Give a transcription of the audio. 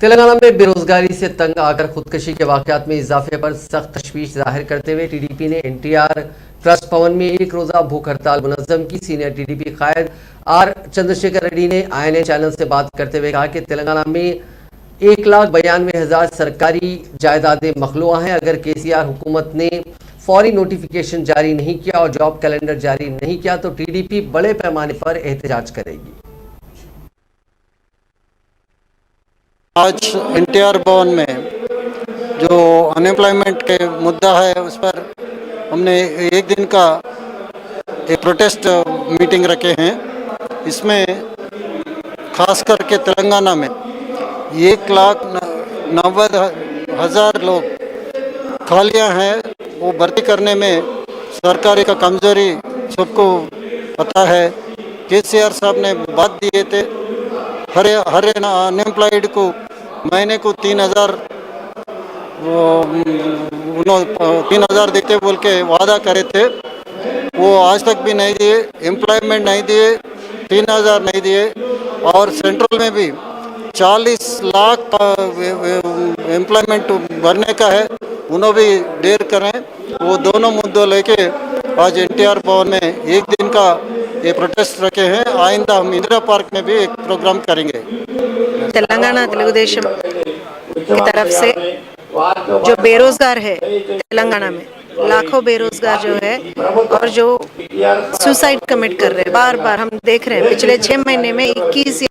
तेलंगाना में बेरोजगारी से तंग आकर खुदकुशी के वाकयात में इजाफे पर सख्त तशवीश जाहिर करते हुए टीडीपी ने एनटीआर ट्रस्ट भवन में एक रोजा भूख हड़ताल मुनज्जम की। सीनियर टीडीपी कायद आर चंद्रशेखर रेड्डी ने आईएनए चैनल से बात करते हुए कहा कि तेलंगाना में 1,92,000 सरकारी जायदादें मखलूआ हैं। अगर केसीआर हुकूमत ने फौरी नोटिफिकेशन जारी नहीं किया और जॉब कैलेंडर जारी नहीं किया तो टीडीपी बड़े पैमाने पर एहतजाज करेगी। आज एनटीआर भवन में जो अनएम्प्लॉयमेंट के मुद्दा है उस पर हमने एक दिन का एक प्रोटेस्ट मीटिंग रखे हैं। इसमें खास करके तेलंगाना में 1,90,000 लोग खालियां हैं। वो भर्ती करने में सरकारी का कमजोरी सबको पता है। केसीआर साहब ने बात दिए थे हर अनएम्प्लॉयड को महीने को 3,000 देते बोल के वादा करे थे। वो आज तक भी नहीं दिए, एम्प्लॉयमेंट नहीं दिए, 3,000 नहीं दिए। और सेंट्रल में भी 40 लाख एम्प्लॉयमेंट भरने का है, उन्हों भी देर करें। वो दोनों मुद्दों लेके आज एनटीआर भवन में एक दिन का ये प्रोटेस्ट रखे हैं। आइंदा हम इंदिरा पार्क में भी एक प्रोग्राम करेंगे। तेलंगाना तेलुगुदेशम की तरफ से जो बेरोजगार है तेलंगाना में लाखों बेरोजगार जो है और जो सुसाइड कमिट कर रहे हैं, बार बार हम देख रहे हैं पिछले 6 महीने में 21